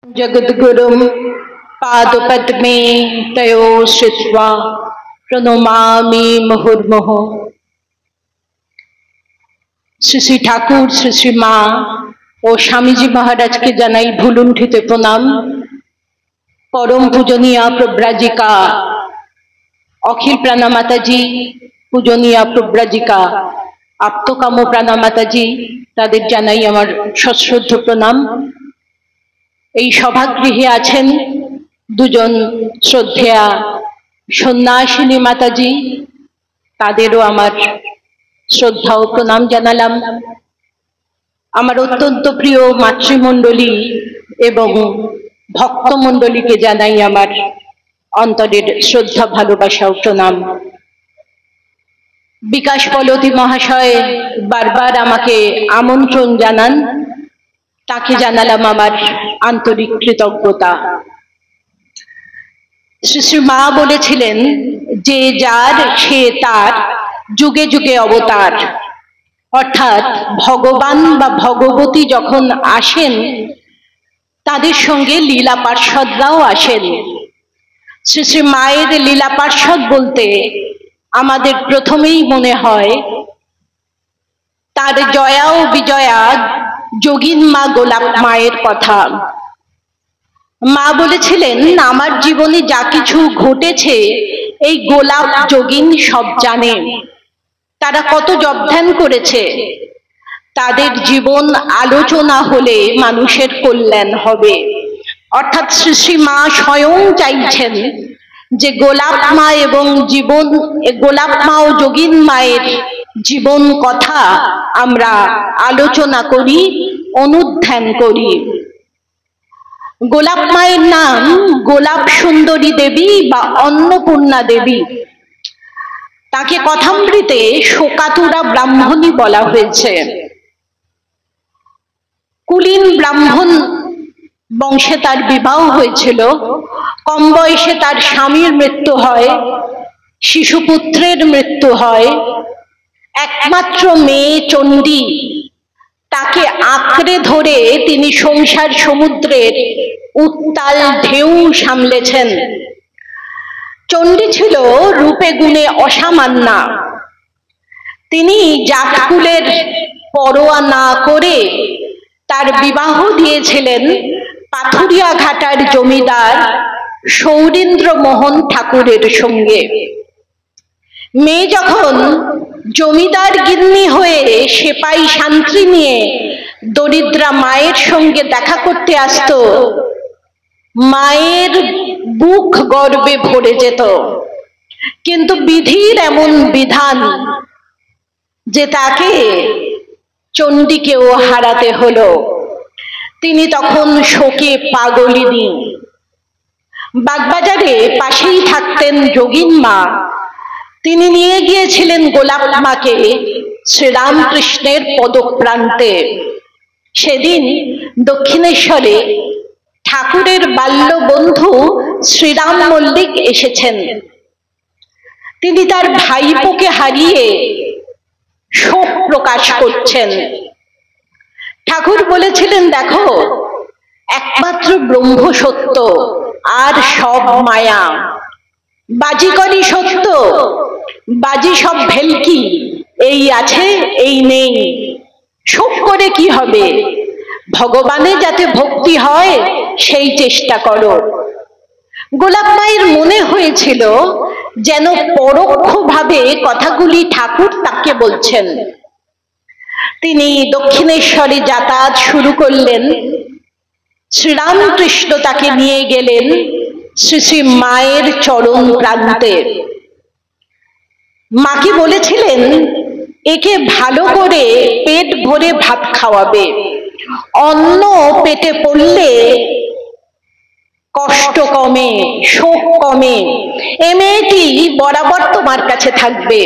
जगद्गुरुं पादपद्मे तयो श्रुत्वा प्रणमामि मुहुर्मुहुः। শ্রী শ্রী ঠাকুর, শ্রী শ্রী মা ও স্বামীজি মহারাজকে জানাই ভুলুণ্ঠিত প্রণাম। পরম পূজনীয়া প্রব্রাজিকা অখিল প্রাণামাতাজি, পূজনীয়া প্রব্রাজিকা আপ্তকাম প্রাণামাতাজি, তাদের জানাই আমার সশ্রদ্ধ প্রণাম। এই সভাগৃহে আছেন দুজন শ্রদ্ধেয়া সন্ন্যাসিনী মাতাজি, তাদেরও আমার শ্রদ্ধা ও প্রণাম জানালাম। আমার অত্যন্ত প্রিয় মাতৃমণ্ডলী এবং ভক্তমণ্ডলীকে জানাই আমার অন্তরের শ্রদ্ধা, ভালোবাসা ও প্রণাম। বিকাশ পলতি মহাশয় বারবার আমাকে আমন্ত্রণ জানান, তাকে জানালাম আমার আন্তরিক কৃতজ্ঞতা। শ্রী শ্রী মা বলেছিলেন যে যার সে তার, যুগে যুগে অবতার। অর্থাৎ ভগবান বা ভগবতী যখন আসেন, তাদের সঙ্গে লীলা পার্ষদরাও আসেন। শ্রী শ্রী মায়ের লীলা পার্ষদ বলতে আমাদের প্রথমেই মনে হয় তার জয়া ও বিজয়া যোগিন মা গোলাপ মায়ের কথা। মা বলেছিলেন, আমার জীবনে যা কিছু ঘটেছে এই গোলাপ যোগিন সব জানে। তারা কত জপ ধ্যান করেছে, তাদের জীবন আলোচনা হলে মানুষের কল্যাণ হবে। অর্থাৎ শ্রী শ্রী মা স্বয়ং চাইছেন যে গোলাপ মা এবং গোলাপ মা ও যোগিন মায়ের জীবন কথা আমরা আলোচনা করি, অনুধ্যান করি। গোলাপ মায়ের নাম গোলাপ সুন্দরী দেবী বা অন্নপূর্ণা দেবী। তাকে কথামৃতে শোকাতুরা ব্রাহ্মণী বলা হয়েছে। কুলীন ব্রাহ্মণ বংশে তার বিবাহ হয়েছিল। কম বয়সে তার স্বামীর মৃত্যু হয়, শিশুপুত্রের মৃত্যু হয়। একমাত্র মেয়ে চণ্ডী, তাকে আঁকড়ে ধরে তিনি সংসার সমুদ্রের উত্তাল ঢেউ সামলেছেন। চণ্ডী ছিল রূপে গুণে অসামান্যা। তিনি জাতকুলের পরোয়া না করে তার বিবাহ দিয়েছিলেন পাথুরিয়া ঘাটার জমিদার সৌরীন্দ্র মোহন ঠাকুরের সঙ্গে। মেয়ে যখন জমিদার গিন্নি হয়ে সেপাই শান্তি নিয়ে দরিদ্রা মায়ের সঙ্গে দেখা করতে আসত, মায়ের বুক গর্বে ভরে যেত। কিন্তু বিধির এমন বিধান যে তাকে চণ্ডীকেও হারাতে হলো। তিনি তখন শোকে পাগলিনী। বাগবাজারে পাশেই থাকতেন যোগিন মা। তিনি নিয়ে গিয়েছিলেন গোলাপ মাকে শ্রীরামকৃষ্ণের পদপ্রান্তে। সেদিন দক্ষিণেশ্বরে ঠাকুরের বাল্য বন্ধু শ্রীরাম মল্লিক এসেছেন। তিনি তার ভাইপোকে হারিয়ে শোক প্রকাশ করছেন। ঠাকুর বলেছিলেন, দেখো, একমাত্র ব্রহ্ম সত্য, আর সব মায়া। বাজিকরই সত্য, বাজি সব ভেলকি। এই আছে, এই নেই, শোক করে কি হবে? ভগবানে যাতে ভক্তি হয় সেই চেষ্টা করো। গোলাপ মায়ের মনে হয়েছিল যেন পরোক্ষভাবে কথাগুলি ঠাকুর তাকে বলছেন। তিনি দক্ষিণেশ্বরে যাতায়াত শুরু করলেন। শ্রীরামকৃষ্ণ তাকে নিয়ে গেলেন শ্রী শ্রী মায়ের চরণ প্রান্তে। মাকে বলেছিলেন, একে ভালো করে পেট ভরে ভাত খাওয়াবে। অন্ন পেটে পড়লে কষ্ট কমে, শোক কমে। এ মেয়েটি বরাবর তোমার কাছে থাকবে।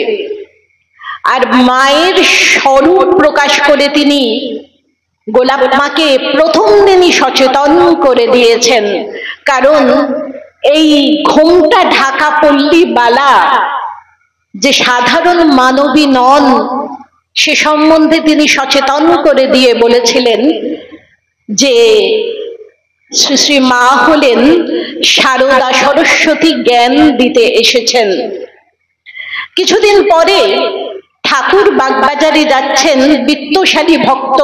আর মায়ের স্বরূপ প্রকাশ করে তিনি গোলাপ মাকে প্রথম দিনই সচেতন করে দিয়েছেন। কারণ এই ঘোমটা ঢাকা পল্লী বালা যে সাধারণ মানবী নন, সে সম্বন্ধে তিনি সচেতন করে দিয়ে বলেছিলেন যে শ্রী শ্রী মা হলেন সারদা সরস্বতী, জ্ঞান দিতে এসেছেন। কিছুদিন পরে ঠাকুর বাগবাজারে যাচ্ছেন বিত্তশালী ভক্ত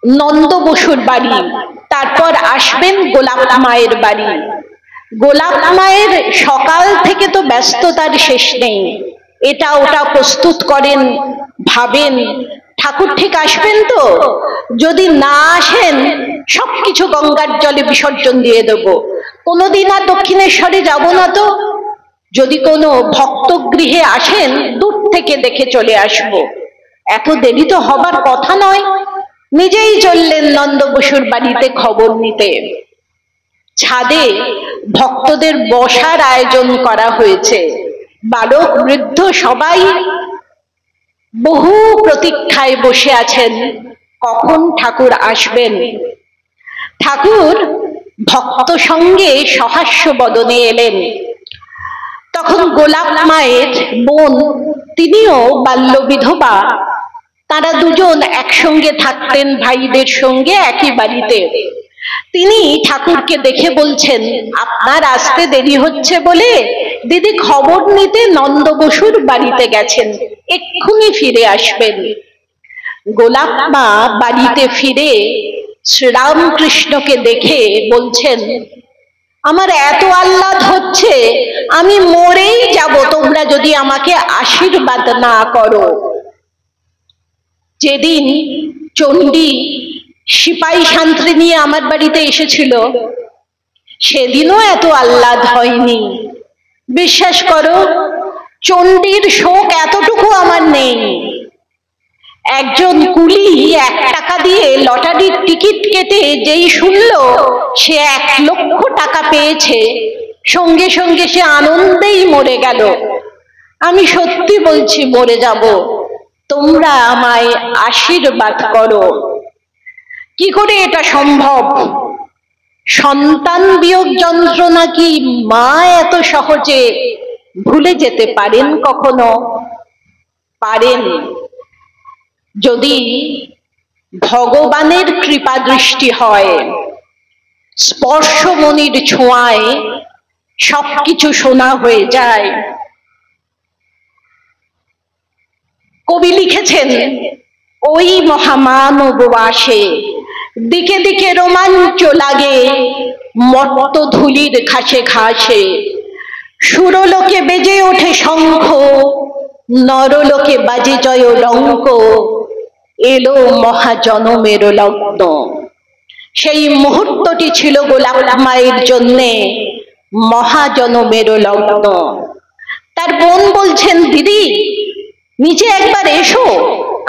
নন্দ বসুর বাড়ি, তারপর আসবেন গোলাপ মায়ের বাড়ি। গোলাপ মায়ের সকাল থেকে তো ব্যস্ততার শেষ নেই, এটা ওটা প্রস্তুত করেন, ভাবেন ঠাকুর ঠিক আসবেন তো, যদি না আসেন সবকিছু গঙ্গার জলে বিসর্জন দিয়ে দেব, কোনোদিন আর দক্ষিণেশ্বরে যাব না তো, যদি কোনো ভক্ত গৃহে আসেন দূর থেকে দেখে চলে আসব, এত দেরি তো হবার কথা নয়। নিজেই চললেন নন্দ বসুর বাড়িতে খবর নিতে। ছাদে ভক্তদের বসার আয়োজন করা হয়েছে, বালক বৃদ্ধ সবাই বহু প্রতীক্ষায় বসে আছেন কখন ঠাকুর আসবেন। ঠাকুর ভক্ত সঙ্গে সহাস্য বদনে এলেন। তখন গোলাপ মায়ের বোন, তিনিও বাল্য বিধবা, তারা দুজন একসঙ্গে থাকতেন ভাইদের সঙ্গে একই বাড়িতে। তিনি ঠাকুরকে দেখে বলছেন, আপনার আসতে দেরি হচ্ছে বলে দিদি খবর নিতে নন্দ বসুর বাড়িতে গেছেন, এক্ষুনি ফিরে আসবেন। গোলাপ মা বাড়িতে ফিরে শ্রীরামকৃষ্ণকে দেখে বলছেন, আমার এত আহ্লাদ হচ্ছে আমি মরেই যাব তোমরা যদি আমাকে আশীর্বাদ না করো। যেদিন চণ্ডী সিপাহী শান্তি নিয়ে আমার বাড়িতে এসেছিল সেদিনও এত আহ্লাদ হয়নি। বিশ্বাস করো, চণ্ডীর শোক এতটুকু আমার নেই। একজন কুলি 1 টাকা দিয়ে লটারির টিকিট কেটে যেই শুনলো সে 1 লক্ষ টাকা পেয়েছে, সঙ্গে সঙ্গে সে আনন্দেই মরে গেল। আমি সত্যি বলছি মরে যাব, তোমরা আমায় আশীর্বাদ করো। কি করে এটা সম্ভব? সন্তান বিয়োগ যন্ত্রণা কি মা এত সহজে ভুলে যেতে পারেন কখনো? পারেন যদি ভগবানের কৃপা দৃষ্টি হয়। স্পর্শমণির ছোঁয়ায় সবকিছু শোনা হয়ে যায়। কবি লিখেছেন, ওই মহামানববাসে দিকে দিকে রোমাঞ্চ লাগে, মর্ত ধুলির ঘাসে ঘাসে, সুরলোকে বেজে ওঠে শঙ্খ, নরলোকে বাজে জয় ডঙ্ক, এলো মহাজনমের লগ্ন। সেই মুহূর্তটি ছিল গোলাপ মায়ের জন্যে মহাজনমের লগ্ন। তার বোন বলছেন, দিদি নিচে একবার এসো,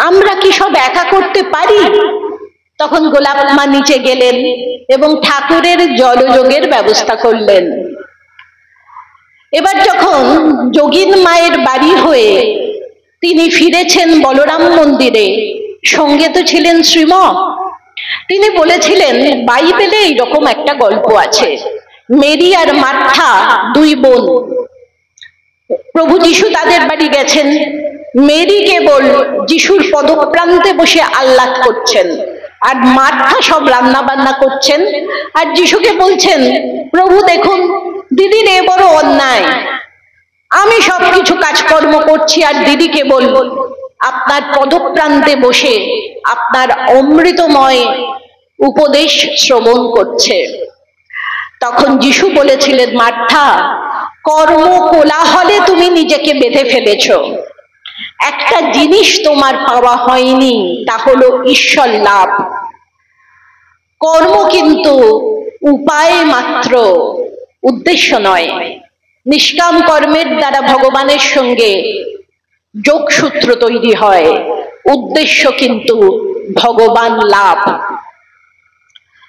আমরা কি সব একা করতে পারি? তখন গোলাপ মা নিচে গেলেন এবং ঠাকুরের জলযোগের ব্যবস্থা করলেন। এবার যখন যোগীন মায়ের বাড়ি হয়ে তিনি ফিরেছেন বলরাম মন্দিরে, সঙ্গে তো ছিলেন শ্রীম। তিনি বলেছিলেন, বাইবেলে এইরকম একটা গল্প আছে, মেরি আর মার্থা 2 বোন। প্রভু যিশু তাদের বাড়ি গেছেন, মেরি কেবল যিশুর পদপ্রান্তে বসে আহ্লাদ করছেন, আর মার্থা সব রান্না বান্না করছেন, আর যিশুকে বলছেন, প্রভু দেখুন দিদির এ বড় অন্যায়, আমি সবকিছু কাজকর্ম করছি আর দিদি কেবল আপনার পদপ্রান্তে বসে আপনার অমৃতময় উপদেশ শ্রবণ করছে। তখন যিশু বলেছিলেন, মার্থা, কর্ম কোলাহলে তুমি নিজেকে বেঁধে ফেলেছ, একটা জিনিস তোমার পাওয়া হয়নি, তা হলো ঈশ্বর লাভ। কর্ম কিন্তু উপায় মাত্র, উদ্দেশ্য নয়। নিষ্কাম কর্মের দ্বারা ভগবানের সঙ্গে যোগসূত্র তৈরি হয়, উদ্দেশ্য কিন্তু ভগবান লাভ।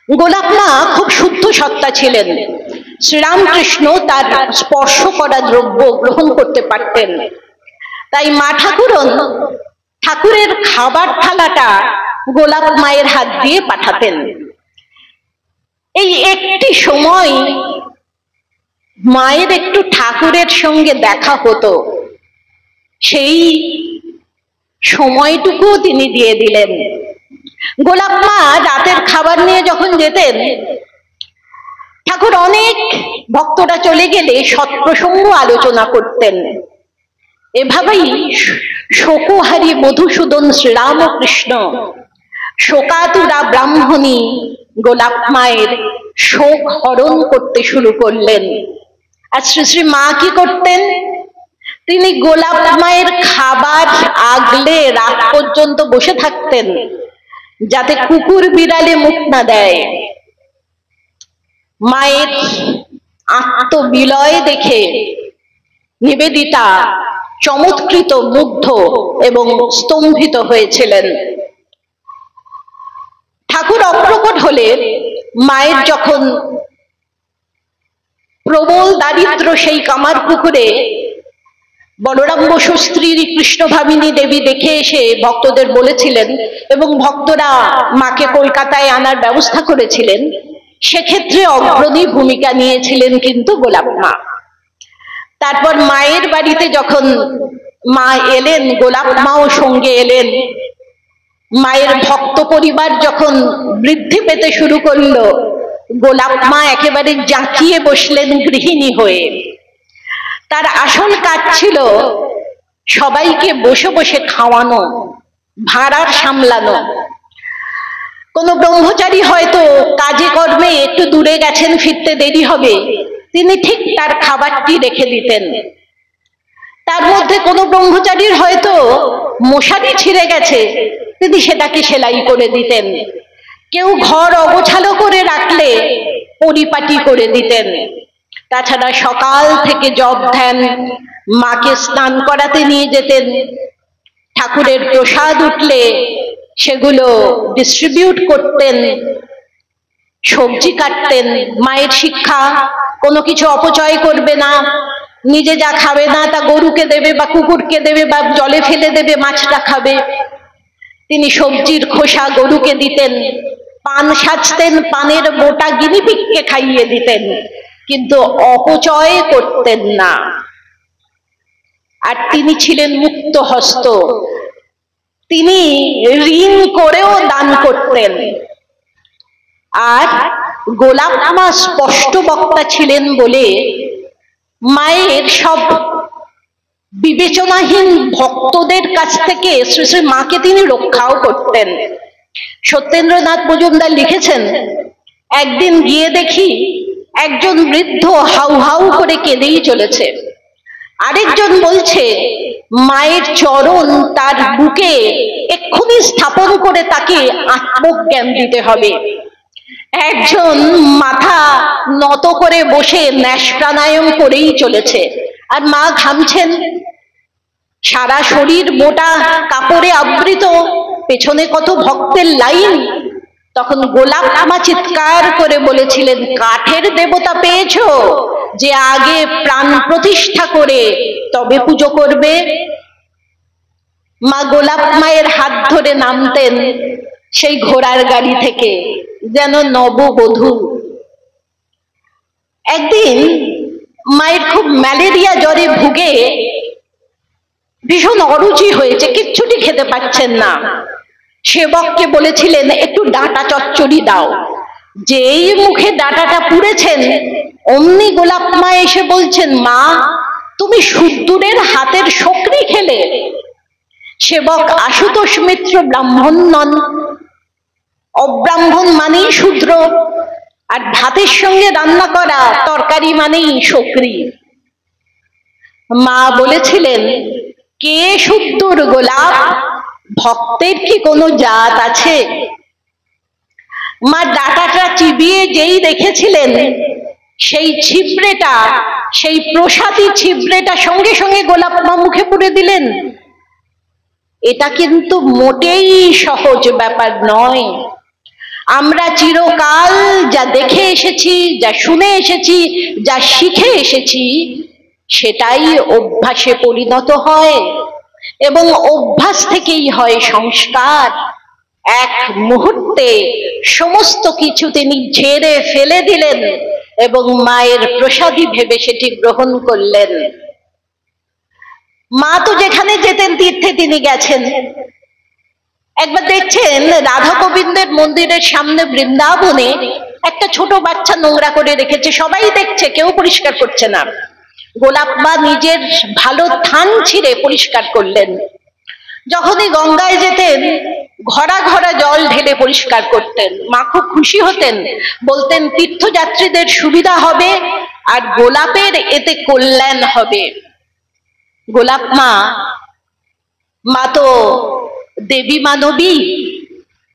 গোলাপ মা খুব শুদ্ধ সত্তা ছিলেন। শ্রীরামকৃষ্ণ তার স্পর্শ করা দ্রব্য গ্রহণ করতে পারতেন, তাই মা ঠাকুরন ঠাকুরের খাবার থালাটা গোলাপ মায়ের হাত দিয়ে পাঠাতেন। এই একটি সময় মায়ের একটু ঠাকুরের সঙ্গে দেখা হতো, সেই সময়টুকু তিনি দিয়ে দিলেন। গোলাপ মা রাতের খাবার নিয়ে যখন যেতেন, ঠাকুর অনেক ভক্তরা চলে গেলে সৎপ্রসঙ্গ আলোচনা করতেন। এভাবেই শোকহারী মধুসূদন শ্রীরামকৃষ্ণ শোকাতুরা ব্রাহ্মণী গোলাপ মায়ের শোক হরণ করতে শুরু করলেন। আর শ্রী শ্রী মা কি করতেন? তিনি গোলাপ মায়ের খাবার আগলে রাত পর্যন্ত বসে থাকতেন, যাতে কুকুর বিড়ালে মুখ না দেয়। মায়ের আত্মবিলয় দেখে নিবেদিতা চমৎকৃত, মুগ্ধ এবং স্তম্ভিত হয়েছিলেন। ঠাকুর অপ্রকট হলে মায়ের যখন প্রবল দারিদ্র, সেই কামার পুকুরে বলরাম বসু স্ত্রী কৃষ্ণভামিনী দেবী দেখে এসে ভক্তদের বলেছিলেন এবং ভক্তরা মাকে কলকাতায় আনার ব্যবস্থা করেছিলেন। সেক্ষেত্রে অগ্রণী ভূমিকা নিয়েছিলেন কিন্তু গোলাপ মা। তারপর মায়ের বাড়িতে যখন মা এলেন, গোলাপ মাও সঙ্গে এলেন। মায়ের ভক্ত পরিবার যখন বৃদ্ধি পেতে শুরু করলো, গোলাপ মা একেবারে জাঁকিয়ে বসলেন গৃহিণী হয়ে। তার আসল কাজ ছিল সবাইকে বসে বসে খাওয়ানো, ভাঁড়ার সামলানো। কোনো ব্রহ্মচারী হয়তো কাজে কর্মে একটু দূরে গেছেন, ফিরতে দেরি হবে, তিনি ঠিক তার খাবারটি রেখে দিতেন। তার মধ্যে কোনো ব্রহ্মচারীর হয়তো মশারি ছিঁড়ে গেছে, তিনি সেটাকে সেলাই করে দিতেন। কেউ ঘর অগোছালো করে রাখলে পরিপাটি করে দিতেন। তাছাড়া সকাল থেকে জপ ধ্যান, মাকে স্নান করাতে নিয়ে যেতেন। ঠাকুরের প্রসাদ উঠলে সেগুলো ডিস্ট্রিবিউট করতেন, সবজি কাটতেন। মায়ের শিক্ষা, কোনো কিছু অপচয় করবে না, নিজে যা খাবে না তা গরুকে দেবে বা কুকুরকে দেবে বা জলে ফেলে দেবে, মাছটা খাবে। তিনি সবজির খোসা গরুকে দিতেন, পান সাজতেন, পানের মোটা গিনিপিগকে খাইয়ে দিতেন, কিন্তু অপচয় করতেন না। আর তিনি ছিলেন মুক্ত হস্ত, তিনি ঋণ করেও দান করতেন। আর গোলাপ মা স্পষ্ট বক্তা ছিলেন বলে মায়ের সব বিবেচনাহীন ভক্তদের কাছ থেকে শ্রী শ্রী মাকে তিনি রক্ষাও করতেন। সত্যেন্দ্রনাথ মজুমদার লিখেছেন, একদিন গিয়ে দেখি একজন বৃদ্ধ হাউ হাউ করে কেঁদেই চলেছে। আরেকজন বলছে মায়ের চরণ তার বুকে এক্ষুনি স্থাপন করে তাকে আত্মজ্ঞান দিতে হবে। একজন মাথা নত করে বসে ন্যাস প্রাণায়াম করেই চলেছে, আর মা ঘামছেন, সারা শরীর মোটা কাপড়ে আবৃত, পেছনে কত ভক্তের লাইন। তখন গোলাপ মা চিৎকার করে বলেছিলেন, কাঠের দেবতা পেয়েছো যে আগে প্রাণ প্রতিষ্ঠা করে তবে পুজো করবে? মা গোলাপ মায়ের হাত ধরে নামতেন সেই ঘোড়ার গাড়ি থেকে যেন নববধূ। একদিন মায়ের খুব ম্যালেরিয়া জ্বরে ভুগে ভীষণ অরুচি হয়েছে, কিচ্ছুটি খেতে পাচ্ছেন না। সেবককে বলেছিলেন একটু ডাঁটা চচ্চড়ি দাও। যেই মুখে ডাঁটাটা পুড়েছেন, অমনি গোলাপ মা এসে বলছেন, মা তুমি শুদ্দুরের হাতের শকরি খেলে। সেবক আশুতোষ মিত্র ব্রাহ্মণ নন, অব্রাহ্মণ মানেই শূদ্র, আর ভাতের সঙ্গে রান্না করা তরকারি মানেই শকরি। মা বলেছিলেন, কে শুদ্দুর গোলাপ, ভক্তের কি কোনো জাত আছে? মা ডাঁটাটা চিবিয়ে যেই দেখেছিলেন, সেই ছিবড়েটা, সেই প্রসাদী ছিবড়েটা সঙ্গে সঙ্গে গোলাপ মা মুখে পুরে দিলেন। এটা কিন্তু মোটেই সহজ ব্যাপার নয়। আমরা চিরকাল যা দেখে এসেছি, যা শুনে এসেছি, যা শিখে এসেছি, সেটাই অভ্যাসে পরিণত হয়, এবং অভ্যাস থেকেই হয় সংস্কার। এক মুহূর্তে সমস্ত কিছু তিনি ঝেড়ে ফেলে দিলেন এবং মায়ের প্রসাদী ভেবে সেটি গ্রহণ করলেন। মা তো যেখানে যেতেন তীর্থে তিনি গেছেন, একবার দেখছেন রাধা গোবিন্দের মন্দিরের সামনে বৃন্দাবনে একটা ছোট বাচ্চা নোংরা করে রেখেছে, সবাই দেখছে, কেউ পরিষ্কার করছে না। গোলাপ মা নিজের ভালো থান ছিঁড়ে পরিষ্কার করলেন। যখনই গঙ্গায় যেতেন ঘরা ঘরা জল ঢেলে পরিষ্কার করতেন। মা খুব খুশি হতেন, বলতেন তীর্থযাত্রীদের সুবিধা হবে আর গোলাপের এতে কল্যাণ হবে। গোলাপ মা তো দেবী মানবী,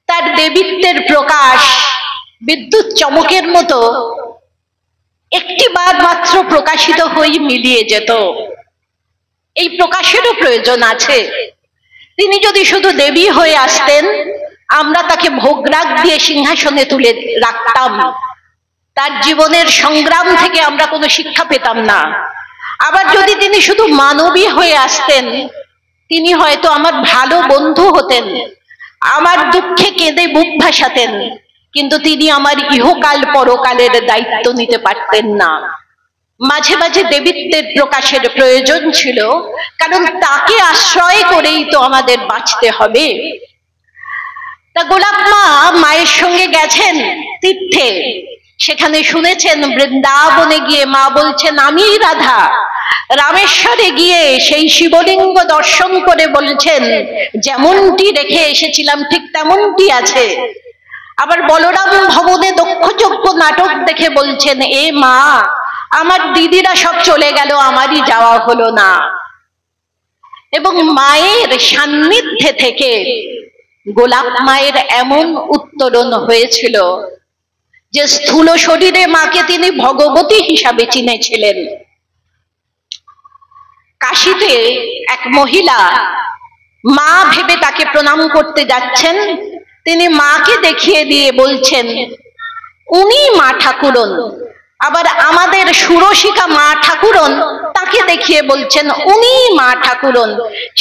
তার দেবীত্বের প্রকাশ বিদ্যুৎ চমকের মতো একটি বার মাত্র প্রকাশিত হয়ে মিলিয়ে যেত। এই প্রকাশেরও প্রয়োজন আছে। তিনি যদি শুধু দেবী হয়ে আসতেন, আমরা তাকে ভোগরাগ দিয়ে সিংহাসনে তুলে রাখতাম, তার জীবনের সংগ্রাম থেকে আমরা কোনো শিক্ষা পেতাম না। আবার যদি তিনি শুধু মানবী হয়ে আসতেন, তিনি হয়তো আমার ভালো বন্ধু হতেন, আমার দুঃখে কেঁদে বুক ভাসাতেন, কিন্তু তিনি আমার ইহকাল পরকালের দায়িত্ব নিতে পারতেন না। মাঝে মাঝে দেবীত্বের প্রকাশের প্রয়োজন ছিল, কারণ তাকে আশ্রয় করেই তো আমাদের বাঁচতে হবে। তা গোলাপ মা মায়ের সঙ্গে গেছেন তীর্থে, সেখানে শুনেছেন বৃন্দাবনে গিয়ে মা বলছেন আমি রাধা। রামেশ্বরে গিয়ে সেই শিবলিঙ্গ দর্শন করে বলছেন যেমনটি রেখে এসেছিলাম ঠিক তেমনটি আছে। আবার বলরাম ভবনে দক্ষযজ্ঞ নাটক দেখে বলছেন এ মা, আমার দিদিরা সব চলে গেল, আমারই যাওয়া হলো না। এবং মায়ের সান্নিধ্যে থেকে গোলাপ মায়ের এমন উত্তরণ হয়েছিল যে স্থূল শরীরে মাকে তিনি ভগবতী হিসাবে চিনেছিলেন। কাশীতে এক মহিলা মা ভেবে তাকে প্রণাম করতে যাচ্ছেন, তিনি মাকে দেখিয়ে দিয়ে বলছেন উনি মা ঠাকুরন। আবার আমাদের সুরসিকা মা ঠাকুরন, তাকে দেখিয়ে বলছেন উনি মা ঠাকুরন।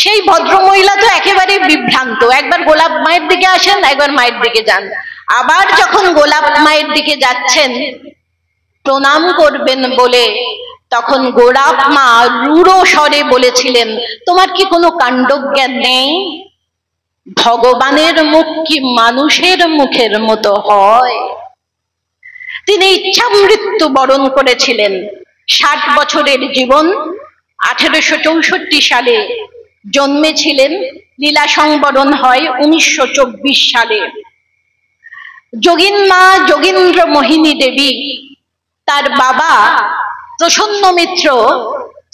সেই ভদ্রমহিলা তো একেবারে বিভ্রান্ত, একবার গোলাপ মায়ের দিকে আসেন, একবার মায়ের দিকে যান। আবার যখন গোলাপ মায়ের দিকে যাচ্ছেন প্রণাম করবেন বলে, তখন গোলাপ মা রূঢ় স্বরে বলেছিলেন তোমার কি কোনো কাণ্ডজ্ঞান নেই? ভগবানের মুখ কি মানুষের মুখের মতো হয়? তিনি ইচ্ছা মৃত্যু বরণ করেছিলেন। 60 বছরের জীবন। 1864 সালে জন্মেছিলেন, লীলা সংবরণ হয় 1924 সালে। যোগিন মা যোগীন্দ্র মোহিনী দেবী, তার বাবা প্রসন্ন মিত্র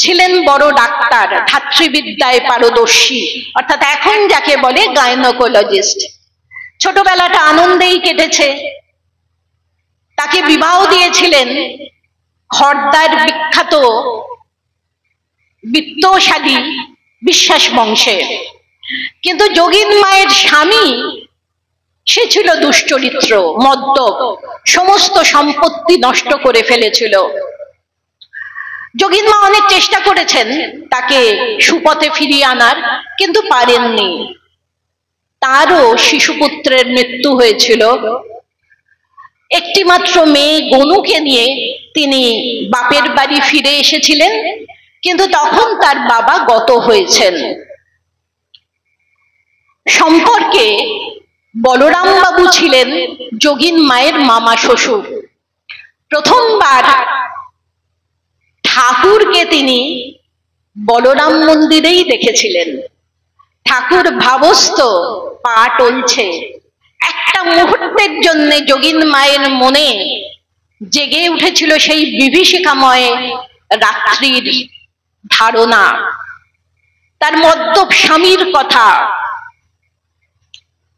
ছিলেন বড় ডাক্তার, ধাত্রীবিদ্যায় পারদর্শী, অর্থাৎ এখন যাকে বলে গাইনোকোলজিস্ট। ছোটবেলাটা আনন্দেই কেটেছে। তাকে বিবাহ দিয়েছিলেন খর্দার বিখ্যাত বিত্তশালী বিশ্বাস বংশে। কিন্তু যোগীন মায়ের স্বামী সে ছিল দুশ্চরিত্র, মদ্যপ, সমস্ত সম্পত্তি নষ্ট করে ফেলেছিল। যোগীন মা অনেক চেষ্টা করেছেন তাকে সুপথে ফিরিয়ে আনার, কিন্তু পারেননি। তারও শিশুপুত্রের মৃত্যু হয়েছিল। একটি মাত্র মেয়ে গনুকে নিয়ে তিনি বাপের বাড়ি ফিরে এসেছিলেন, কিন্তু তখন তার বাবা গত হয়েছেন। সম্পর্কে বলরাম বাবু ছিলেন যোগীন মায়ের মামা শ্বশুর। প্রথমবার ঠাকুরকে তিনি বলরাম মন্দিরেই দেখেছিলেন। ঠাকুর ভাবস্থ, পা টলছে। একটা মুহূর্তের জন্য যোগীন মায়ের মনে জেগে উঠেছিল সেই বিভীষিকাময় রাত্রির ধারণা, তার মদ্যপ স্বামীর কথা।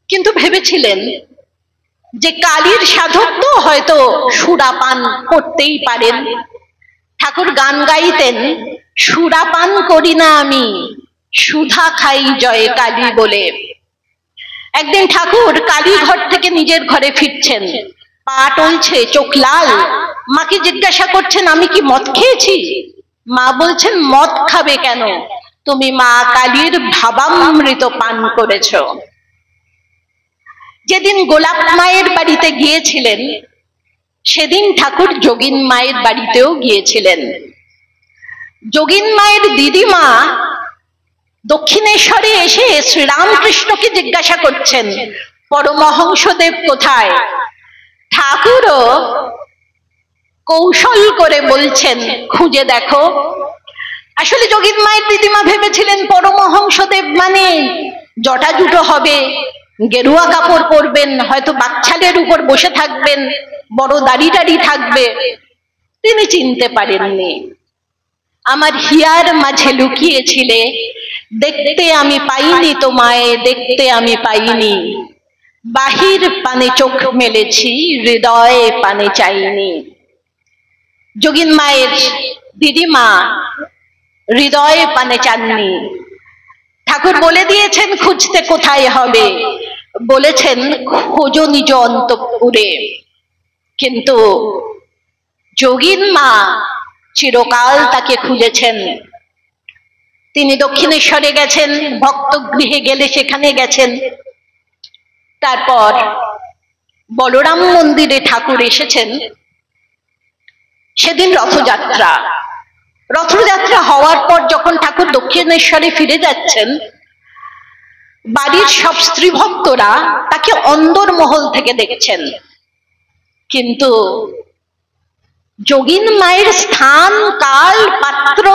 কিন্তু ভেবেছিলেন যে কালীর সাধক তো হয়তো সুরাপান করতেই পারেন। ঠাকুর গান গাইতেন সুরাপান করি না আমি, সুধা খাই জয় কালী বলে। একদিন ঠাকুর কালী ঘর থেকে নিজের ঘরে ফিরছেন, পা টলছে, চোখ লাল। মাকে জিজ্ঞাসা করছেন আমি কি মদ খেয়েছি? মা বলছেন মদ খাবে কেন, তুমি মা কালীর ভাবামৃত পান করেছ। যেদিন গোলাপ মায়ের বাড়িতে গিয়েছিলেন সেদিন ঠাকুর যোগীন মায়ের বাড়িতেও গিয়েছিলেন। যোগীন মায়ের দিদিমা দক্ষিণেশ্বরে এসে শ্রীরামকৃষ্ণকে জিজ্ঞাসা করছেন পরমহংসদেব কোথায়। ঠাকুরও কৌশল করে বলছেন খুঁজে দেখো। আসলে যোগীন মায়ের দিদিমা ভেবেছিলেন পরমহংসদেব মানে জটাজুটো হবে, গেরুয়া কাপড় পরবেন, হয়তো বাচ্চাদের উপর বসে থাকবেন, বড় দাড়ি টাড়ি থাকবে। তিনি চিনতে পারেননি। আমার হিয়ার মাঝে লুকিয়েছিলে, দেখতে আমি পাইনি তোমায়, দেখতে আমি পাইনি। বাহির পানে চোখ মেলেছি, হৃদয়ে পানে চাইনি। যোগীন মায়ের দিদিমা হৃদয়ে পানে চাননি। ঠাকুর বলে দিয়েছেন খুঁজতে কোথায় হবে, বলেছেন খোঁজো নিজ অন্তঃপুরে। কিন্তু যোগীন মা চিরকাল তাকে খুঁজেছেন। তিনি দক্ষিণেশ্বরে গেছেন, ভক্ত গৃহে গেলে সেখানে গেছেন। তারপর বলরাম মন্দিরে ঠাকুর এসেছেন। সেদিন রথযাত্রা। রথযাত্রা হওয়ার পর যখন ঠাকুর দক্ষিণেশ্বরে ফিরে যাচ্ছেন, বাড়ির সব স্ত্রী ভক্তরা তাকে অন্দরমহল থেকে দেখছেন। কিন্তু যোগীন মায়ের স্থান, কাল, পাত্র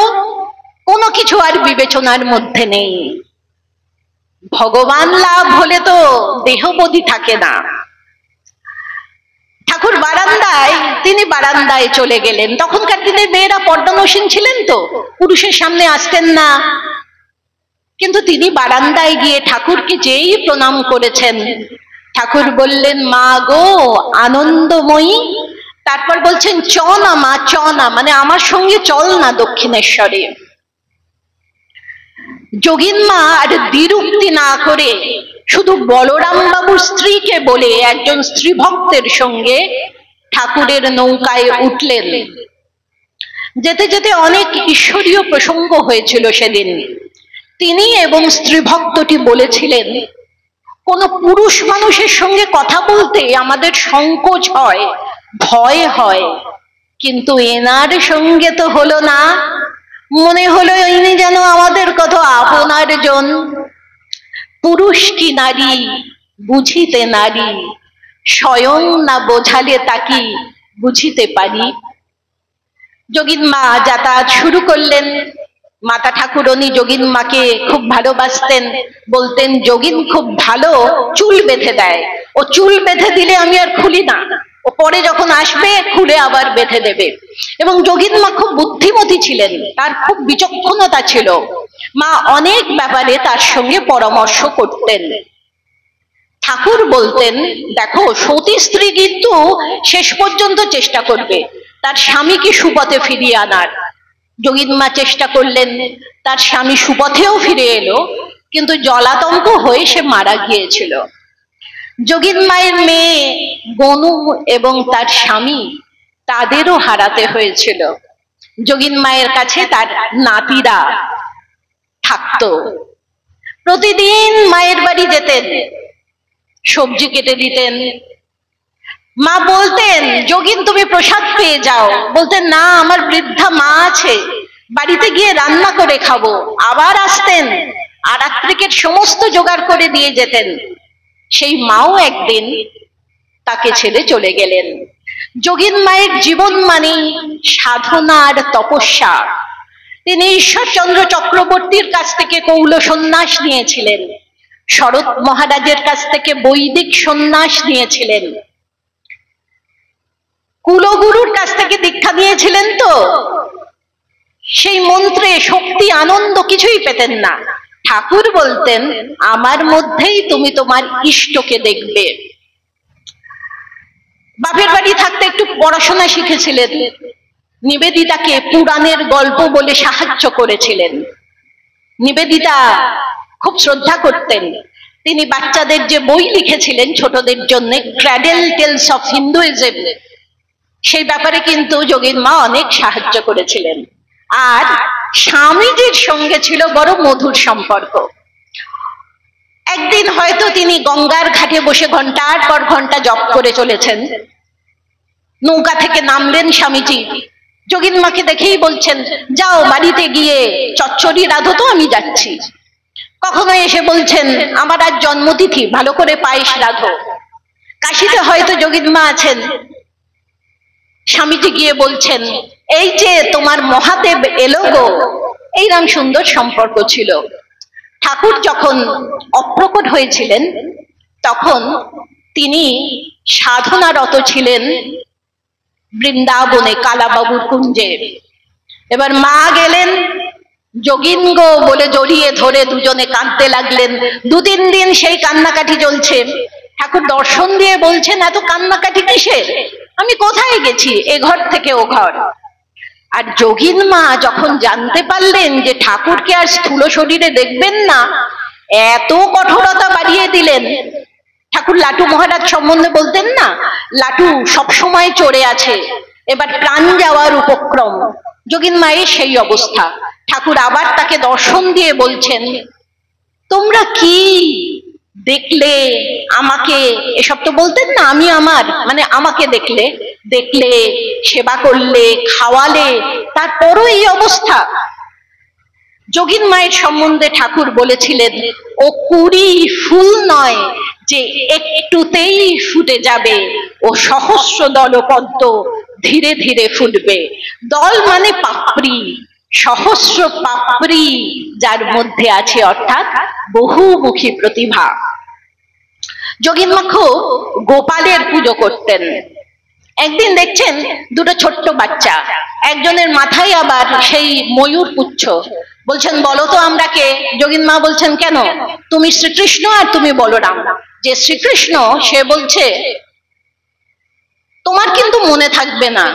কোনো কিছু আর বিবেচনার মধ্যে নেই। ভগবান লাভ হলে তো দেহবোধি থাকে না। ঠাকুর বারান্দায়, তিনি বারান্দায় চলে গেলেন। তখনকার দিনের মেয়েরা পর্দানসীন ছিলেন, তো পুরুষের সামনে আসতেন না। কিন্তু তিনি বারান্দায় গিয়ে ঠাকুরকে যেই প্রণাম করেছেন, ঠাকুর বললেন মা গো আনন্দময়ী। তারপর বলছেন চ না মা, চ না, মানে আমার সঙ্গে চল না দক্ষিণেশ্বরে। যোগীন মা আর দ্বিরুক্তি না করে শুধু বলরাম বাবুর স্ত্রীকে বলে একজন স্ত্রী ভক্তের সঙ্গে ঠাকুরের নৌকায় উঠলেন। যেতে যেতে অনেক ঈশ্বরীয় প্রসঙ্গ হয়েছিল সেদিন। তিনি এবং স্ত্রী ভক্তটি বলেছিলেন কোন পুরুষ মানুষের সঙ্গে কথা বলতে আমাদের সংকোচ হয়, ভয় হয়, কিন্তু এনার সঙ্গে তো হলো না। মনে হলো ইনি যেন আমাদের কত আপনার জন। পুরুষ কি নারী বুঝিতে নারী, স্বয়ং না বোঝালে তাকে বুঝিতে পারি। যোগীন মা যাতায়াত শুরু করলেন। মাতা ঠাকুরনী যোগীন মাকে খুব ভালোবাসতেন, বলতেন যোগীন খুব ভালো চুল বেঁধে দেয়, ও চুল বেঁধে দিলে আমি আর খুলি না, ও পরে যখন আসবে খুলে আবার বেঁধে দেবে। এবং যোগীন মা খুব বুদ্ধিমতী ছিলেন, তার খুব বিচক্ষণতা ছিল। মা অনেক ব্যাপারে তার সঙ্গে পরামর্শ করতেন। ঠাকুর বলতেন দেখো সতী স্ত্রী কিন্তু শেষ পর্যন্ত চেষ্টা করবে তার স্বামীকে সুপথে ফিরিয়ে আনার। যোগীন মা চেষ্টা করলেন, তার স্বামী সুপথেও ফিরে এলো, কিন্তু জলাতঙ্ক হয়ে সে মারা গিয়েছিল। যোগীন মায়ের মেয়ে গনু এবং তার স্বামী তাদেরও হারাতে হয়েছিল। যোগীন মায়ের কাছে তার নাতিরা থাকতো। প্রতিদিন মায়ের বাড়ি যেতেন, সবজি কেটে দিতেন। মা বলতেন যোগীন তুমি প্রসাদ পেয়ে যাও, বলতেন না আমার বৃদ্ধা মা আছে, বাড়িতে গিয়ে রান্না করে খাবো। আবার আসতেন আর রাত্রিকের সমস্ত জোগাড় করে দিয়ে যেতেন। সেই মাও একদিন তাকে ছেড়ে চলে গেলেন। যোগীন মায়ের জীবন মানে সাধনা আর তপস্যা। তিনি ঈশ্বরচন্দ্র চক্রবর্তীর কাছ থেকে কৌল সন্ন্যাস নিয়েছিলেন, শরৎ মহারাজের কাছ থেকে বৈদিক সন্ন্যাস নিয়েছিলেন, কুলগুরুর কাছ থেকে দীক্ষা নিয়েছিলেন। তো সেই মন্ত্রে শক্তি আনন্দ কিছুই পেতেন না। ঠাকুর বলতেন আমার মধ্যেই তুমি তোমার ইষ্টকে দেখবে। বাপের বাড়ি থাকতে একটু পড়াশোনা শিখেছিলেন, নিবেদিতাকে পুরাণের গল্প বলে সাহায্য করেছিলেন। নিবেদিতা খুব শ্রদ্ধা করতেন। তিনি বাচ্চাদের যে বই লিখেছিলেন ছোটদের জন্য, ক্র্যাডেল টেলস অফ হিন্দুইজম, সেই ব্যাপারে কিন্তু যোগীন মা অনেক সাহায্য করেছিলেন। আর স্বামীজির সঙ্গে ছিল বড় মধুর সম্পর্ক। একদিন হয়তো তিনি গঙ্গার ঘাটে বসে ঘন্টার পর ঘন্টা জপ করে চলেছেন। নৌকা থেকে নামলেন স্বামীজি, যোগীন মাকে দেখেই বলছেন যাও বাড়িতে গিয়ে চচ্চড়ি রাঁধো তো, আমি যাচ্ছি। কখনো এসে বলছেন আমার আজ জন্মতিথি, ভালো করে পায়েস রাঁধো। কাশিতে হয়তো যোগীনমা আছেন, স্বামীজি গিয়ে বলছেন এই যে তোমার মহাদেব এলো গো। এইরকম সুন্দর সম্পর্ক ছিল। ঠাকুর যখন অপ্রকট হয়েছিলেন তখন তিনি সাধনারত ছিলেন বৃন্দাবনে কালাবাবুর কুঞ্জে। এবার মা গেলেন, যোগিন গো বলে জড়িয়ে ধরে দুজনে কাঁদতে লাগলেন। 2-3 দিন সেই কান্নাকাটি চলছে। ঠাকুর দর্শন দিয়ে বলছেন এত কান্নাকাটি কিসের, আমি কোথায় গেছি, এ ঘর থেকে ও ঘর। আর যোগিন মা যখন জানতে পারলেন যে ঠাকুরকে আর স্থূল শরীরে দেখবেন না, এত কঠোরতা বাড়িয়ে দিলেন। ঠাকুর লাটু মহারাজ সম্বন্ধে বলতেন না, লাটু সবসময় চড়ে আছে, এবার প্রাণ যাওয়ার উপক্রম। যোগিন মায়ের সেই অবস্থা। ঠাকুর আবার তাকে দর্শন দিয়ে বলছেন তোমরা কি দেখলে আমাকে, এসব তো বলতেন না, আমি আমার মানে আমাকে দেখলে দেখলে সেবা করলে খাওয়ালে, তারপরও এই অবস্থা। যোগিন মায়ের সম্বন্ধে ঠাকুর বলেছিলেন ও কুড়ি ফুল নয় যে একটুতেই ফুটে যাবে, ও সহস্র দল পদ্ম ধীরে ধীরে ফুটবে। দল মানে পাপড়ি, সহস্র পাপড়ি যার মধ্যে আছে, অর্থাৎ বহুমুখী প্রতিভা। যোগিন মা খুব গোপালের পুজো করতেন। একদিন দেখছেন দুটো ছোট্ট বাচ্চা, একজনের মাথায় আবার সেই ময়ূর পুচ্ছ। বলছেন বলো তো আমরা কে? যোগিন মা বলছেন কেন, তুমি শ্রীকৃষ্ণ আর তুমি বলরাম। যে শ্রীকৃষ্ণ সে বলছে তোমার কিন্তু মনে থাকবে না।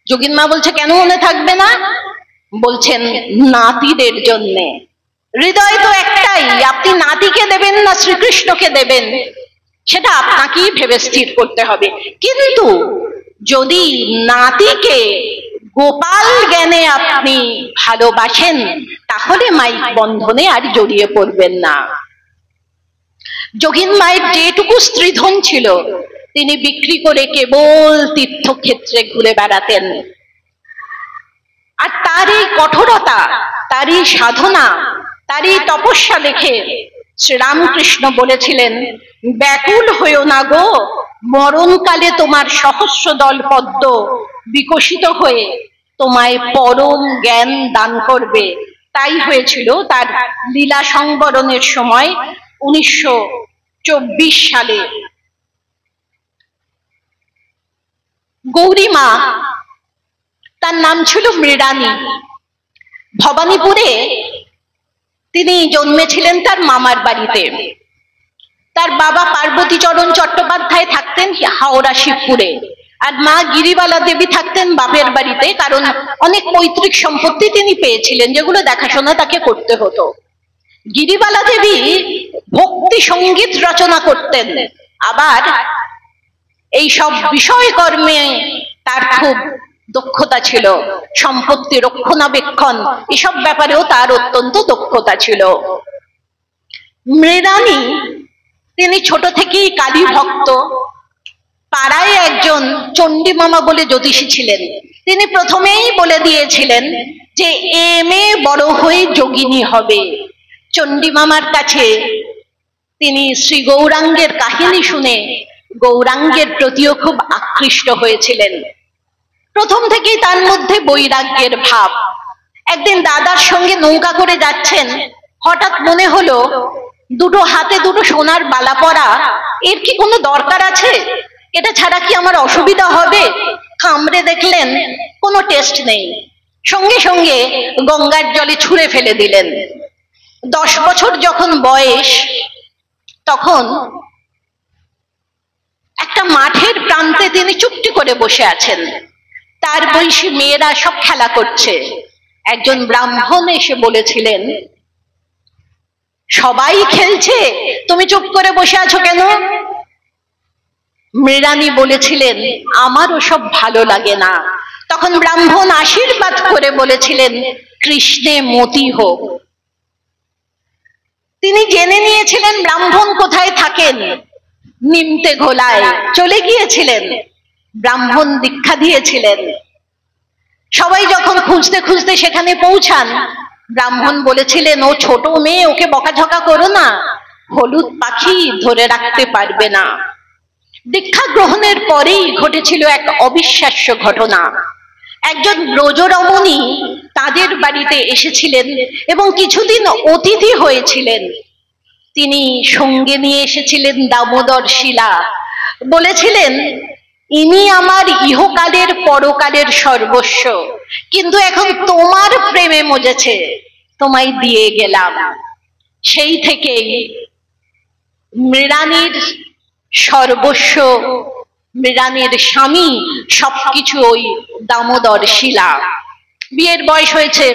যোগিন মা বলছে কেন মনে থাকবে না? বলছেন নাতিদের জন্যে। হৃদয় তো একটাই, আপনি নাতিকে দেবেন না শ্রীকৃষ্ণকে দেবেন সেটা আপনাকেই ভেবে স্থির করতে হবে। কিন্তু যদি নাতিকে গোপাল জ্ঞানে আপনি ভালোবাসেন তাহলে মাইক বন্ধনে আর জড়িয়ে পড়বেন না। যোগিন মায়ের যেটুকু স্ত্রীধন ছিল তিনি বিক্রি করে কেবল তীর্থক্ষেত্রে ঘুরে বেড়াতেন। আর তার এই কঠোরতা, তার এই সাধনা, তার এই তপস্যা দেখে শ্রীরামকৃষ্ণ বলেছিলেন ব্যাকুল হয়েও না গো, মরণকালে তোমার সহস্র দল পদ্ম বিকশিত হয়ে তোমায় পরম জ্ঞান দান করবে। তাই হয়েছিল তার লীলা সংবরণের সময় 1924 সালে। গৌরীমা, তার নাম ছিল মৃণালী। ভবানীপুরে তিনি জন্মেছিলেন তার মামার বাড়িতে। তার বাবা পার্বতীচরণ চট্টোপাধ্যায় থাকতেন হাওড়া শিবপুরে, আর মা গিরিবালা দেবী থাকতেন বাপের বাড়িতে, কারণ অনেক পৈতৃক সম্পত্তি তিনি পেয়েছিলেন যেগুলো দেখাশোনা তাকে করতে হতো। গিরিবালা দেবী ভক্তি সঙ্গীত রচনা করতেন, আবার এই সব বিষয় কর্মে তার খুব দক্ষতা ছিল। সম্পত্তি রক্ষণাবেক্ষণ এসব ব্যাপারেও তার অত্যন্ত দক্ষতা ছিল। মৃণালী তিনি ছোট থেকেই কালী ভক্ত। পাড়ায় একজন চণ্ডী মামা বলে জ্যোতিষী ছিলেন, তিনি প্রথমেই বলে দিয়েছিলেন যে এ মেয়ে বড় হয়ে যোগিনী হবে। চণ্ডী মামার কাছে তিনি শ্রী গৌরাঙ্গের কাহিনী শুনে গৌরাঙ্গের প্রতিও খুব আকৃষ্ট হয়েছিলেন। প্রথম থেকেই তার মধ্যে বৈরাগ্যের ভাব। একদিন দাদার সঙ্গে নৌকা করে যাচ্ছেন, হঠাৎ মনে হলো দুটো হাতে দুটো সোনার বালা পরা এর কি কোনো দরকার আছে? এটা ছাড়া কি আমার অসুবিধা হবে? কামড়ে দেখলেন কোনো টেস্ট নেই, সঙ্গে সঙ্গে গঙ্গার জলে ছুঁড়ে ফেলে দিলেন। 10 বছর যখন বয়স, তখন একটা মাঠের প্রান্তে তিনি চুপটি করে বসে আছেন। তার বয়সী মেয়েরা সব খেলা করছে। একজন ব্রাহ্মণ এসে বলেছিলেন সবাই খেলছে, তুমি চুপ করে বসে আছো কেন? মৃণালী বলেছিলেন আমার ওসব ভালো লাগে না। তখন ব্রাহ্মণ আশীর্বাদ করে বলেছিলেন কৃষ্ণে মতি হোক। তিনি জেনে নিয়েছিলেন ব্রাহ্মণ কোথায় থাকেন, নিমতে ঘোলায় চলে গিয়েছিলেন। ব্রাহ্মণ দীক্ষা দিয়েছিলেন। সবাই যখন খুঁজতে খুঁজতে সেখানে পৌঁছান, ব্রাহ্মণ বলেছিলেন, ও ছোট মেয়ে, ওকে বকাঝকা করো না, হলুদ পাখি ধরে রাখতে পারবে না। দীক্ষা গ্রহণের পরেই ঘটেছিল এক অবিশ্বাস্য ঘটনা। একজন ব্রজরমণী তাদের বাড়িতে এসেছিলেন এবং কিছুদিন অতিথি হয়েছিলেন। তিনি সঙ্গে নিয়ে এসেছিলেন দামোদর শিলা। বলেছিলেন, ইনি আমার ইহকালের পরকালের সর্বস্ব, কিন্তু এখন তোমার প্রেমে মজেছে, তোমায় দিয়ে গেলাম। সেই থেকেই মৃণালীর সর্বস্ব, মৃণালীর স্বামী, সবকিছু ওই দামোদর শিলা। বিয়ের বয়স হয়েছে,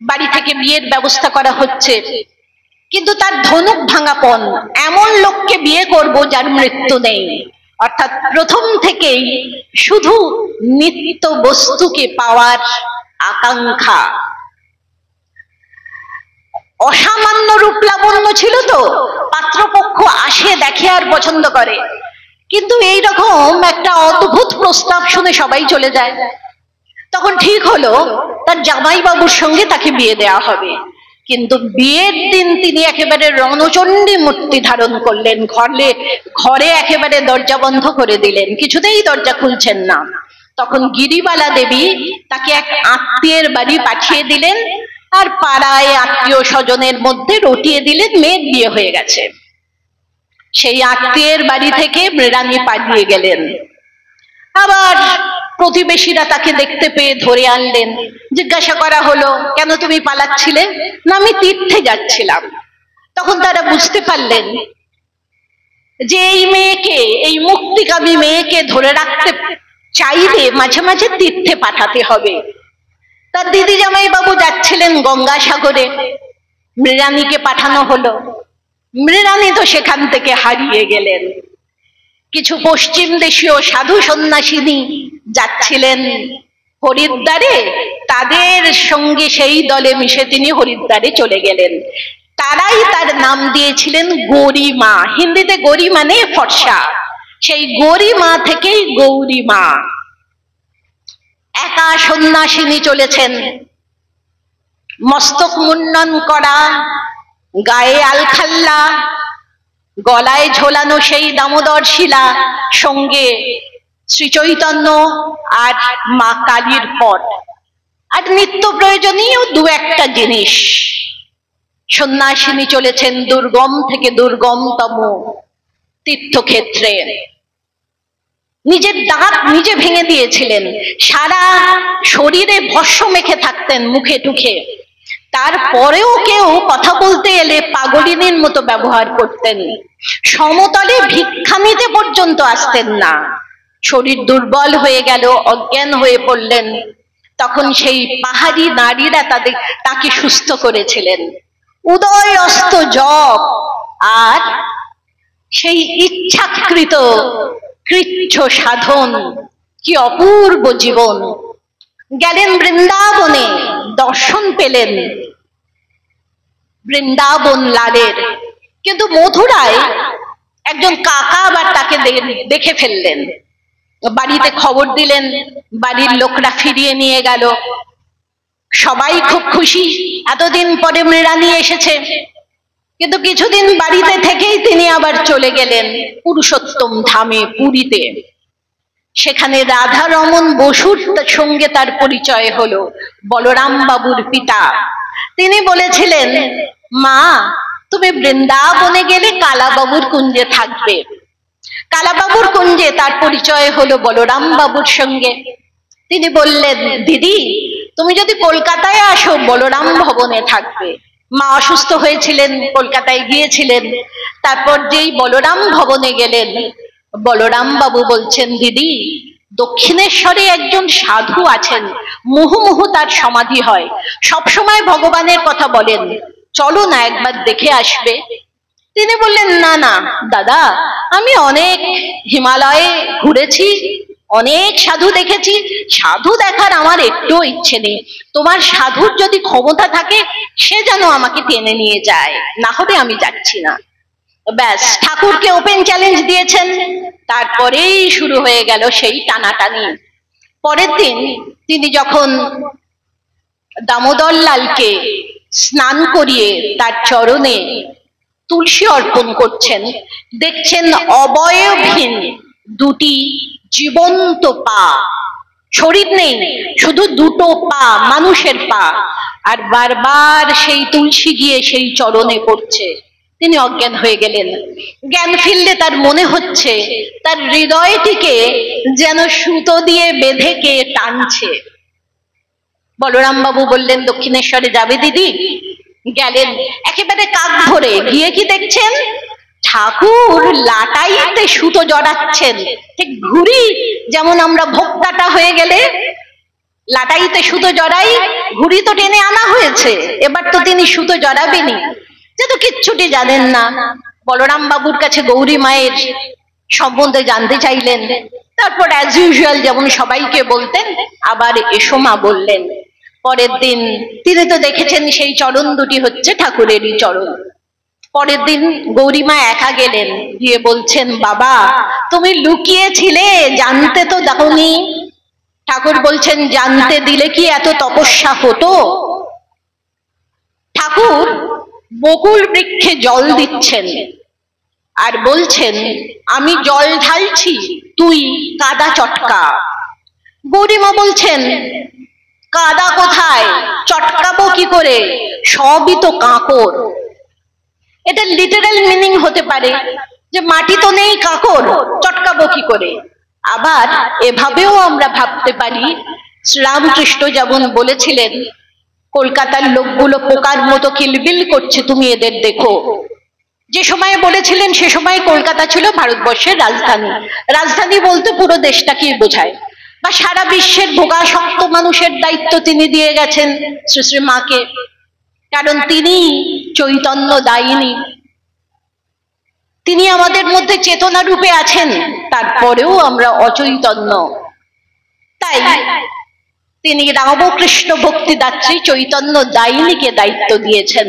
বাড়ি থেকে বিয়ের ব্যবস্থা করা হচ্ছে, কিন্তু তার ধনুক ভাঙাপন, এমন লোককে বিয়ে করব যার মৃত্যু নেই। অর্থাৎ প্রথম থেকেই শুধু নিত্য বস্তুকে পাওয়ার আকাঙ্ক্ষা। অসামান্য রূপ লাবণ্য ছিল তো, পাত্রপক্ষ আসে, দেখে আর পছন্দ করে, কিন্তু এইরকম একটা অদ্ভুত প্রস্তাব শুনে সবাই চলে যায়। তখন ঠিক হলো তার জামাইবাবুর সঙ্গে তাকে বিয়ে দেওয়া হবে। কিন্তু বিয়ের দিন তিনি একেবারে রণচণ্ডী মূর্তি ধারণ করলেন, ঘরে একেবারে দরজা বন্ধ করে দিলেন, কিছুতেই দরজা খুলছেন না। তখন গিরিবালা দেবী তাকে এক আত্মীয়ের বাড়ি পাঠিয়ে দিলেন, আর পাড়ায় আত্মীয় স্বজনের মধ্যে রটিয়ে দিলেন মেয়ের বিয়ে হয়ে গেছে। সেই আত্মীয়ের বাড়ি থেকে মৃণালী পালিয়ে গেলেন। আবার প্রতিবেশীরা তাকে দেখতে পেয়ে ধরে আনলেন। জিজ্ঞাসা করা হলো, কেন তুমি পালাচ্ছিলে? না, আমি তীর্থে যাচ্ছিলাম। তখন তারা বুঝতে পারলেন যে এই মেয়েকে, এই মুক্তিকামী মেয়েকে ধরে রাখতে চাইলে মাঝে মাঝে তীর্থে পাঠাতে হবে। তার দিদি জামাই বাবু যাচ্ছিলেন গঙ্গাসাগরে, মৃণালীকে পাঠানো হলো। মৃণালী তো সেখান থেকে হারিয়ে গেলেন। কিছু পশ্চিম দেশীয় সাধু সন্ন্যাসিনী যাচ্ছিলেন হরিদ্বারে, তাদের সঙ্গে সেই দলে মিশে তিনি হরিদ্বারে চলে গেলেন। তারাই তার নাম দিয়েছিলেন গৌরীমা। হিন্দিতে গৌরী মানে ফর্সা, সেই গৌরীমা থেকেই গৌরীমা। একা সন্ন্যাসিনী চলেছেন, মস্তক মুন্ডন করা, গায়ে আলখাল্লা, গলায় ঝোলানো সেই দামোদর শিলা, সঙ্গে শ্রী চৈতন্য আর মা কালীর পট, আর নিত্য প্রয়োজনীয় দু একটা জিনিস। সন্ন্যাসিনী চলেছেন দুর্গম থেকে দুর্গমতম তীর্থক্ষেত্রে। নিজের দাঁত নিজে ভেঙে দিয়েছিলেন, সারা শরীরে ভস্ম মেখে থাকতেন মুখে টুখে। তারপরেও কেউ কথা বলতে এলে পাগলিনীর মতো ব্যবহার করতেন। সমতলে ভিক্ষা নিতে পর্যন্ত আসতেন না। শরীর দুর্বল হয়ে গেল, অজ্ঞান হয়ে পড়লেন। তখন সেই পাহাড়ি নারীরা তাকে সুস্থ করেছিলেন। উদয় অস্ত জপ আর সেই ইচ্ছাকৃত কৃচ্ছ সাধন, কি অপূর্ব জীবন। গেলেন বৃন্দাবনে, দর্শন পেলেন বৃন্দাবন লালের। কিন্তু মথুরায় একজন কাকা আবার তাকে দেখে ফেললেন, বাড়িতে খবর দিলেন, বাড়ির লোকরা ফিরিয়ে নিয়ে গেল। সবাই খুব খুশি, এতদিন পরে মৃণালী এসেছে। কিন্তু কিছুদিন বাড়িতে থেকেই তিনি আবার চলে গেলেন পুরুষোত্তম ধামে, পুরীতে। সেখানে রাধা রমন বসুর সঙ্গে তার পরিচয় হলো, বলরাম বাবুর পিতা। তিনি বলেছিলেন, মা তুমি বৃন্দাবনে গেলে কালাবাবুর কুঞ্জে থাকবে। কালাবাবুর কুঞ্জে তার পরিচয় হলো বলরাম বাবুর সঙ্গে। তিনি বললেন, দিদি তুমি যদি কলকাতায় আসো বলরাম ভবনে থাকবে। মা অসুস্থ হয়েছিলেন, কলকাতায় গিয়েছিলেন। তারপর যেই বলরাম ভবনে গেলেন, বলরাম বাবু বলছেন, দিদি দক্ষিণেশ্বরে একজন সাধু আছেন, মুহুমুহু তার সমাধি হয়, সবসময় ভগবানের কথা বলেন, চলো না একবার দেখে আসবে। তিনি বললেন, না না দাদা, আমি অনেক হিমালয়ে ঘুরেছি, অনেক সাধু দেখেছি, সাধু দেখার আমার একটুও ইচ্ছে নেই। তোমার সাধুর যদি ক্ষমতা থাকে সে যেন আমাকে টেনে নিয়ে যায়, না হলে আমি যাচ্ছি না। ব্যাস, ঠাকুরকে ওপেন চ্যালেঞ্জ দিয়েছেন। তারপরেই শুরু হয়ে গেল সেই টানাটানি। পরের দিন তিনি যখন দামোদর লালকে স্নান করিয়ে তার চরণে তুলসী অর্পণ করছেন, দেখছেন অবয়বহীন দুটি জীবন্ত পা, শরীর নেই, শুধু দুটো পা, মানুষের পা, আর বারবার সেই তুলসী গিয়ে সেই চরণে পড়ছে। তিনি অজ্ঞান হয়ে গেলেন। জ্ঞান ফিরলে তার মনে হচ্ছে তার হৃদয়টিকে যেন সুতো দিয়ে বেঁধে কে টানছে। বলরাম বাবু বললেন, দক্ষিণেশ্বরে যাবে দিদি? গেলেন, একেবারে কাক ভরে গিয়ে কি দেখছেন, ঠাকুর লাটাইতে সুতো জড়াচ্ছেন। ঠিক ঘুড়ি যেমন আমরা ভোক্তাটা হয়ে গেলে লাটাইতে সুতো জড়াই, ঘুড়ি তো টেনে আনা হয়েছে, এবার তো তিনি সুতো জড়াবেনি। যে তো কিচ্ছুটি জানেন না। বলরাম বাবুর কাছে গৌরী মায়ের সম্বন্ধে জানতে চাইলেন। তারপর অ্যাজ ইউজুয়াল যেমন সবাইকে বলতেন, আবার এসো মা বললেন। পরের দিন তিনি তো দেখেছেন সেই চরণ দুটি হচ্ছে ঠাকুরেরই চরণ। পরের দিন গৌরীমা একা গেলেন, গিয়ে বলছেন, বাবা তুমি লুকিয়েছিলে, জানতে তো দাওনি। ঠাকুর বলছেন, জানতে দিলে কি এত তপস্যা হতো? ঠাকুর বকুল বৃক্ষে জল দিচ্ছেন আর বলছেন, আমি জল ঢালছি, তুই কাদা চটকা। গৌরীমা বলছেন, কাদা কোথায়, চটকাবো কি করে, সবই তো কাঁকর। এটা লিটারাল মিনিং হতে পারে যে মাটি তো নেই, কাঁকর, চটকাবো কি করে। আবার এভাবেও আমরা ভাবতে পারি, শ্রীরামকৃষ্ণ যেমন বলেছিলেন, কলকাতার লোকগুলো পোকার মতো কিলবিল করছে, তুমি এদের দেখো। যে সময়ে বলেছিলেন সে সময় কলকাতা ছিল ভারতবর্ষের রাজধানী। রাজধানী বলতে পুরো দেশটাকেই বোঝায়, বা সারা বিশ্বের ভোগাসক্ত মানুষের দায়িত্ব তিনি দিয়ে গেছেন শ্রী শ্রী মাকে, কারণ তিনি চৈতন্য দায়িনী। তিনি আমাদের মধ্যে চেতনা রূপে আছেন, তারপরেও আমরা অচৈতন্য। তাই তিনি রামকৃষ্ণ ভক্তিদাত্রী চৈতন্য দায়িনীকে দায়িত্ব দিয়েছেন।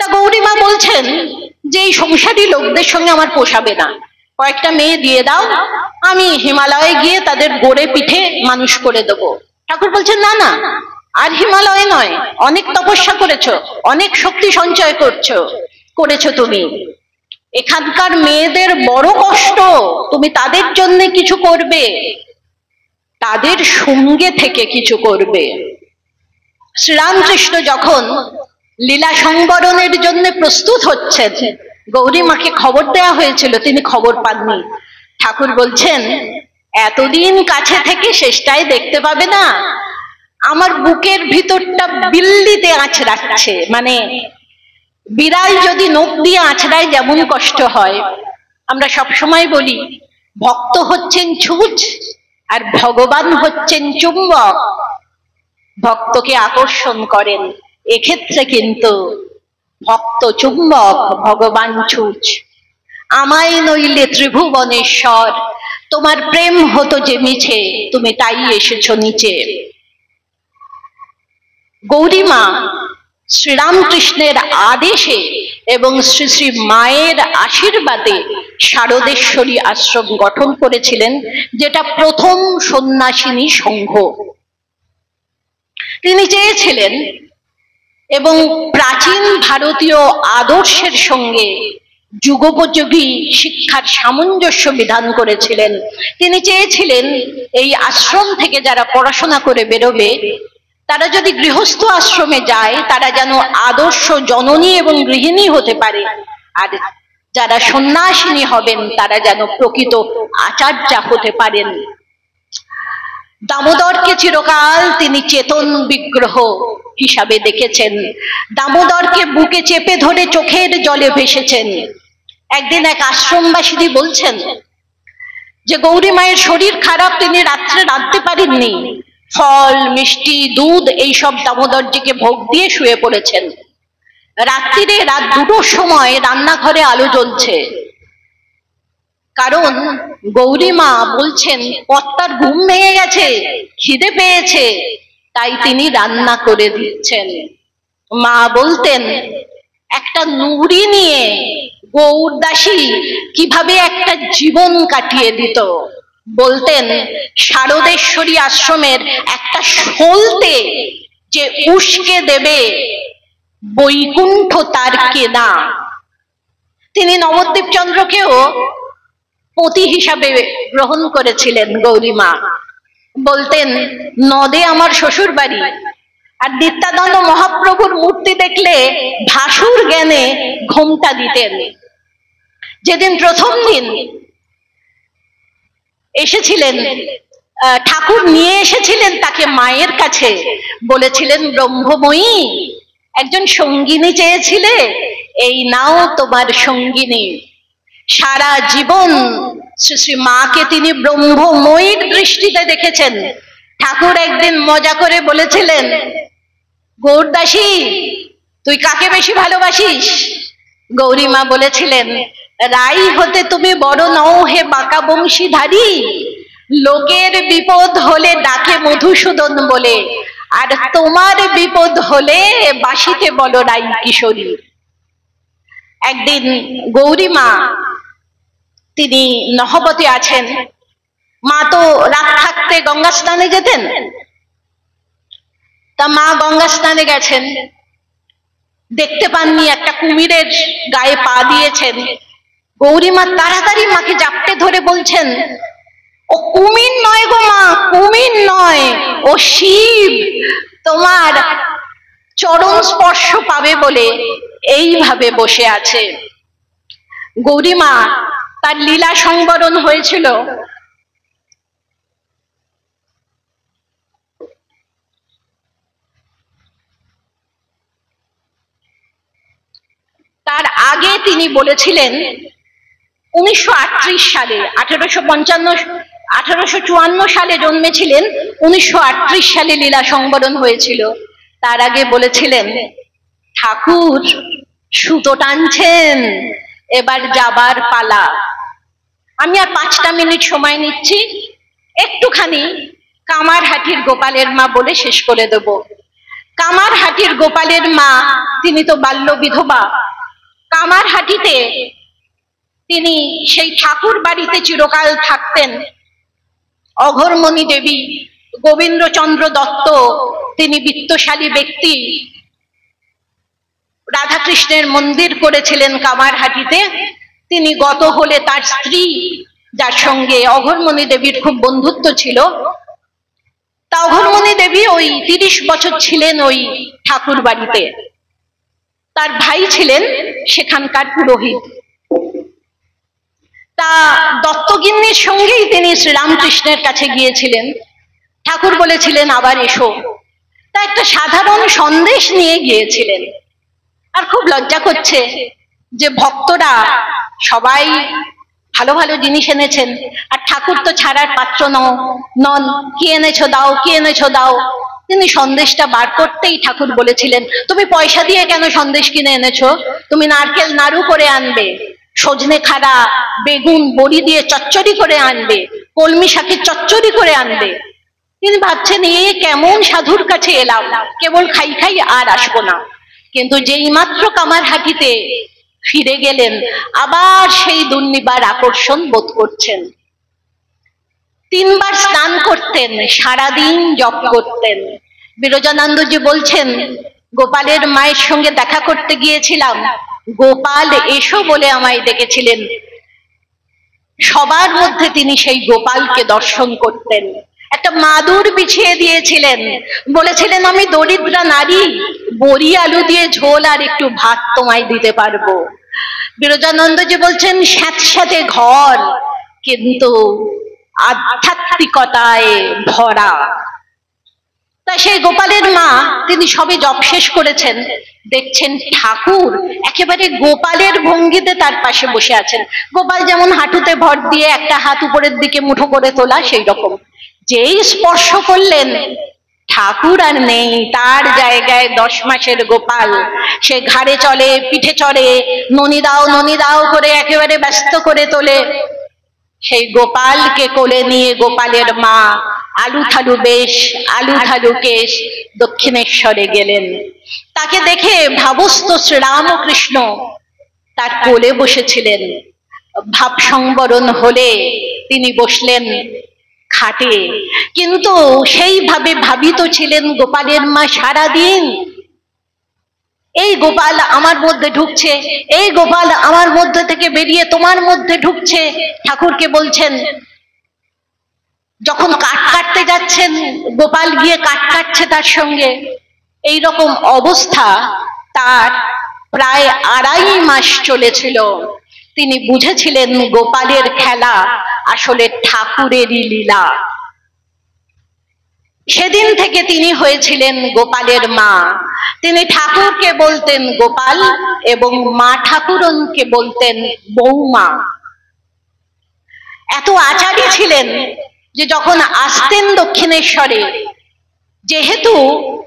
তা গৌরীমা বলছেন যে এই সংসারী লোকদের সঙ্গে আমার পোষাবে না, কয়েকটা মেয়ে দিয়ে দাও, আমি হিমালয়ে গিয়ে তাদের গড়ে পিঠে মানুষ করে দেবো। ঠাকুর বলছেন, না না, আর হিমালয়ে নয়, অনেক তপস্যা করেছো, অনেক শক্তি সঞ্চয় করেছো তুমি। এখানকার মেয়েদের বড় কষ্ট, তুমি তাদের জন্য কিছু করবে, তাদের সঙ্গে থেকে কিছু করবে। শ্রীরামকৃষ্ণ যখন লীলা সংবরণের জন্য প্রস্তুত হচ্ছেন, গৌরীমাকে খবর দেয়া হয়েছিল, তিনি খবর পাননি। ঠাকুর বলছেন, এতদিন কাছে থেকে শেষটায় দেখতে পাবে না, আমার বুকের ভিতরটা বিল্লিতে আঁচড়াচ্ছে। মানে বিড়াল যদি নখ দিয়ে আঁচড়ায় যেমন কষ্ট হয়, আমরা সবসময় বলি ভক্ত হচ্ছেন ছুঁচ আর ভগবান হচ্ছেন চুম্বক, ভক্তকে আকর্ষণ করেন। এক্ষেত্রে কিন্তু ভক্ত চুম্বক, ভগবান ছুঁচ। আমায় নইলে ত্রিভুবনেশ্বর, তোমার প্রেম হতো যে মিছে, তুমি তাই এসেছো নিচে। গৌরীমা শ্রীরামকৃষ্ণের আদেশে এবং শ্রী শ্রী মায়ের আশীর্বাদে শারদেশ্বরী আশ্রম গঠন করেছিলেন, যেটা প্রথম সন্ন্যাসিনী সংঘ। তিনি চেয়েছিলেন এবং প্রাচীন ভারতীয় আদর্শের সঙ্গে যুগোপযোগী শিক্ষার সামঞ্জস্য বিধান করেছিলেন। তিনি চেয়েছিলেন এই আশ্রম থেকে যারা পড়াশোনা করে বেরোবে, তারা যদি গৃহস্থ আশ্রমে যায়, তারা যেন আদর্শ জননী এবং গৃহিণী হতে পারে, আর যারা সন্ন্যাসিনী হবেন তারা যেন প্রকৃত আচার্যা হতে পারেন। দামোদরকে চিরকাল তিনি চেতন বিগ্রহ হিসাবে দেখেছেন। দামোদরকে বুকে চেপে ধরে চোখের জলে ভেসেছেন। একদিন এক আশ্রমবাসী বলছেন যে গৌরী মায়ের শরীর খারাপ, তিনি রাত্রে রাঁধতে পারেননি, ফল মিষ্টি দুধ এইসব দামোদরজিকে ভোগ দিয়ে শুয়ে পড়েছেন। রাত্রিরে রাত 2টোর সময় রান্নাঘরে আলো জ্বলছে, কারণ গৌরীমা বলছেন কর্তার ঘুম ভেঙে গেছে, খিদে পেয়েছে, তাই তিনি রান্না করে দিচ্ছেন। মা বলতেন, একটা নুড়ি নিয়ে গৌরদাসী কিভাবে একটা জীবন কাটিয়ে দিত, বলতেন শারদেশ্বরী আশ্রমের একটা সলতে যে উস্কে দেবে বৈকুণ্ঠ তার কেনা। তিনি নবদ্বীপ চন্দ্রকেও পতি হিসাবে গ্রহণ করেছিলেন গৌরীমা। বলতেন নদে আমার শ্বশুর বাড়ি, আর নিত্যানন্দ মহাপ্রভুর মূর্তি দেখলে ভাসুর জ্ঞানে ঘোমটা দিতেন। যেদিন প্রথম দিন এসেছিলেন, ঠাকুর নিয়ে এসেছিলেন তাকে মায়ের কাছে, বলেছিলেন ব্রহ্মময়ী একজন সঙ্গিনী চেয়েছিলে, এই নাও তোমার সঙ্গিনী। সারা জীবন শ্রী শ্রী মাকে তিনি ব্রহ্মময়ীর দৃষ্টিতে দেখেছেন। ঠাকুর একদিন মজা করে বলেছিলেন, গৌরদাসী তুই কাকে বেশি ভালোবাসিস? গৌরীমা বলেছিলেন, রাই হতে তুমি বড় নও হে বাঁকা বংশীধারী, লোকের বিপদ হলে ডাকে মধুসূদন বলে, আর তোমার বিপদ হলে বাসিতে বলো রাই কিশোরী। একদিন গৌরীমা তিনি নহবতে আছেন, মা তো রাত থাকতে গঙ্গা স্নানে যেতেন, তা মা গঙ্গা স্নানে গেছেন, দেখতে পাননি একটা কুমিরের গায়ে পা দিয়েছেন। গৌরীমা তাড়াতাড়ি মাকে জাপটে ধরে বলছেন, ও কুমির নয় গো মা, কুমির নয়, ও শিব তোমার চরণ স্পর্শ পাবে বলে এইভাবে বসে আছে। গৌরীমা তার লীলা সংবরণ হয়েছিল। তার আগে তিনি বলেছিলেন 1938 সালে, 1854 সালে জন্মেছিলেন, 1938 সালে লীলা সংবরণ হয়েছিল। তার আগে বলেছিলেন, ঠাকুর সুতো টানছেন, এবার যাবার পালা। আমি আর 5টা মিনিট সময় নিচ্ছি, একটুখানি কামারহাটির গোপালের মা বলে শেষ করে দেব। কামারহাটির গোপালের মা তিনি তো বাল্য বিধবা। কামারহাটিতে তিনি সেই ঠাকুর বাড়িতে চিরকাল থাকতেন। অঘরমণি দেবী, গোবিন্দচন্দ্র দত্ত তিনি বিত্তশালী ব্যক্তি, রাধাকৃষ্ণের মন্দির করেছিলেন কামারহাটিতে। তিনি গত হলে তার স্ত্রী, যার সঙ্গে অঘরমণি দেবীর খুব বন্ধুত্ব ছিল, তা অঘরমণি দেবী ওই 30 বছর ছিলেন ওই ঠাকুর বাড়িতে। তার ভাই ছিলেন সেখানকার পুরোহিত। তা দত্তগিন্নির সঙ্গেই তিনি শ্রীরামকৃষ্ণের কাছে গিয়েছিলেন। ঠাকুর বলেছিলেন আবার এসো, তা একটা সাধারণ সন্দেশ নিয়ে গিয়েছিলেন। আর খুব লজ্জা করছে যে ভক্তরা সবাই ভালো ভালো জিনিস এনেছেন, আর ঠাকুর তো ছাড়ার পাত্র নন, কি এনেছো দাও, কি এনেছো দাও। তিনি সন্দেশটা বার করতেই ঠাকুর বলেছিলেন, তুমি পয়সা দিয়ে কেন সন্দেশ কিনে এনেছো? তুমি নারকেল নাড়ু করে আনবে, সজনে খাড়া, বেগুন বড়ি দিয়ে চচ্চড়ি করে আনবে, কলমি শাকের চচ্চড়ি করে আনবে। তিনি ভাবছেন এ কেমন সাধুর কাছে এলাম, কেবল খাই খাই আর আসবো না। কিন্তু যেই মাত্র কামারহাটিতে ফিরে গেলেন, আবার সেই দুর্নিবার আকর্ষণ বোধ করছেন। 3 বার স্নান করতেন, সারাদিন জপ করতেন। বিরজানন্দজি বলছেন, গোপালের মায়ের সঙ্গে দেখা করতে গিয়েছিলাম, গোপাল এসো বলে আমায় ডেকেছিলেন। সবার মধ্যে তিনি সেই গোপালকে দর্শন করতেন। একটা মাদুর বিছিয়ে দিয়েছিলেন, বলেছিলেন আমি দরিদ্রা নারী, বড়ি আলু দিয়ে ঝোল আর একটু ভাত তোমায় দিতে পারবো। বিরজানন্দজি বলছেন স্যাঁতস্যাঁতে ঘর, কিন্তু আধ্যাত্মিকতায় ভরা। তা সেই গোপালের মা তিনি সবে জপ শেষ করেছেন, দেখছেন ঠাকুর একেবারে গোপালের ভঙ্গিতে তার পাশে বসে আছেন। গোপাল যেমন হাঁটুতে ভর দিয়ে একটা হাত উপরের দিকে মুঠো করে তোলা, সেই রকম। যেই স্পর্শ করলেন, ঠাকুর আর নেই, তার জায়গায় 10 মাসের গোপাল। সে ঘাড়ে চলে, পিঠে চড়ে, ননি দাও করে একেবারে ব্যস্ত করে তোলে। সেই গোপালকে কোলে নিয়ে গোপালের মা আলু থালু বেশ, আলু থালু কেশ দক্ষিণেশ্বরে গেলেন। তাকে দেখে ভাবস্থ শ্রীরামকৃষ্ণ তার কোলে বসেছিলেন। ভাব সংবরণ হলে তিনি বসলেন খাটে। কিন্তু সেইভাবে ভাবিত ছিলেন গোপালের মা সারাদিন, এই গোপাল আমার মধ্যে ঢুকছে, এই গোপাল আমার মধ্যে থেকে বেরিয়ে তোমার মধ্যে ঢুকছে। ঠাকুরকে বলছেন, যখন কাঠ কাটতে যাচ্ছেন গোপাল গিয়ে কাঠ কাটছে তার সঙ্গে। এই রকম অবস্থা তার প্রায় 2.5 মাস চলেছিল। তিনি বুঝেছিলেন গোপালের খেলা আসলে ঠাকুরেরই লীলা। সেদিন থেকে তিনি হয়েছিলেন গোপালের মা। তিনি ঠাকুরকে বলতেন গোপাল এবং মা ঠাকুরনকে বলতেন বৌমা। এত আচারী ছিলেন যে যখন আসতেন দক্ষিণেশ্বরে, যেহেতু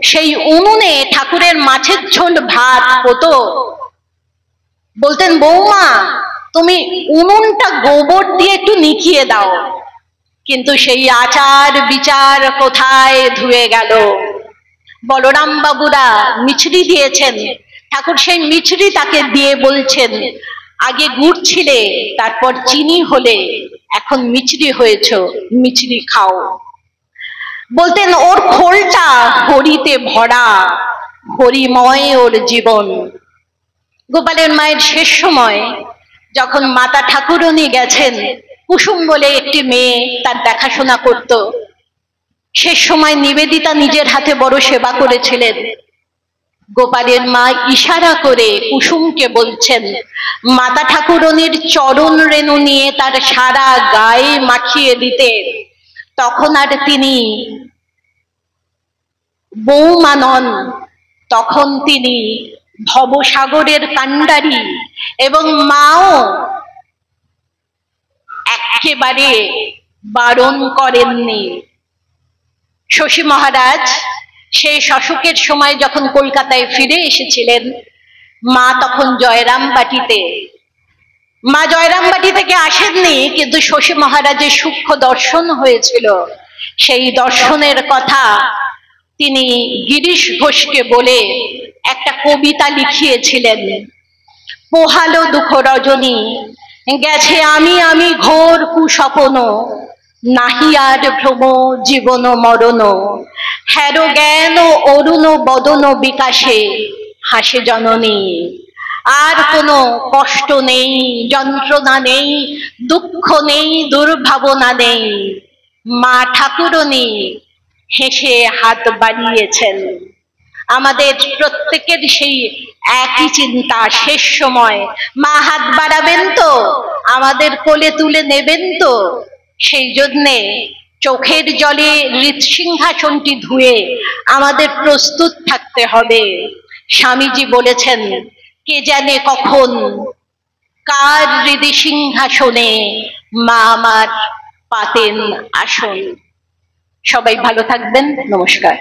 সেই উনুনে ঠাকুরের মাছের ঝোল ভাত হতো, বলতেন বৌমা তুমি উনুনটা গোবর দিয়ে একটু নিকিয়ে দাও। কিন্তু সেই আচার বিচার কোথায় ধুয়ে গেল। বলরাম বাবুরা মিছরি দিয়েছেন, ঠাকুর সেই মিছরি তাকে দিয়ে বলছেন, আগে গুড় ছিলে, তারপর চিনি হলে, এখন মিছরি হয়েছ, মিছরি খাও। বলতেন ওর খোলটা হরিতে ভরা, হরিময় ওর জীবন। গোপালের মায়ের শেষ সময় যখন মাতা ঠাকুরনী গেছেন, কুসুম বলে একটি মেয়ে তার দেখাশোনা করত, শেষ সময় নিবেদিতা নিজের হাতে বড় সেবা করেছিলেন। গোপালের মা ইশারা করে কুসুমকে বলছেন মাতা ঠাকুরনীর চরণ রেণু নিয়ে তার সারা গায়ে মাখিয়ে দিতে। তখন আর তিনি বৌমা নন, তখন তিনি ভবসাগরের কাণ্ডারী। এবং মাও একেবারে বারণ করেননি। শশী মহারাজ সেই অশোকের সময় যখন কলকাতায় ফিরে এসেছিলেন, মা তখন জয়রামবাটিতে। মা জয়রামবাটি থেকে আসেননি, কিন্তু শশী মহারাজের সূক্ষ্ম দর্শন হয়েছিল। সেই দর্শনের কথা তিনি গিরিশ ঘোষকে বলে একটা কবিতা লিখিয়েছিলেন। পোহালো দুঃখ রজনী, গেছে আমি আমি ঘোর কুস্বপ্ন, নাহি আর ভ্রম জীবন মরণ, হ্যারো জ্ঞান অরুণ বদন বিকাশে, হাসে জননী। আর কোনো কষ্ট নেই, যন্ত্রণা নেই, দুঃখ নেই, দুর্ভাবনা নেই। মা ঠাকুরনী হেসে হাত বাড়িয়েছেন। আমাদের প্রত্যেকের সেই একই চিন্তা, শেষ সময় মা হাত বাড়াবেন তো, আমাদের কোলে তুলে নেবেন তো। সেই জন্যে চোখের জলে হৃৎসিংহাসনটি ধুয়ে আমাদের প্রস্তুত থাকতে হবে। স্বামীজি বলেছেন, কে জানে কখন কার হৃদয় সিংহাসনে মা আমার পাতেন আসন। সবাই ভালো থাকবেন, নমস্কার।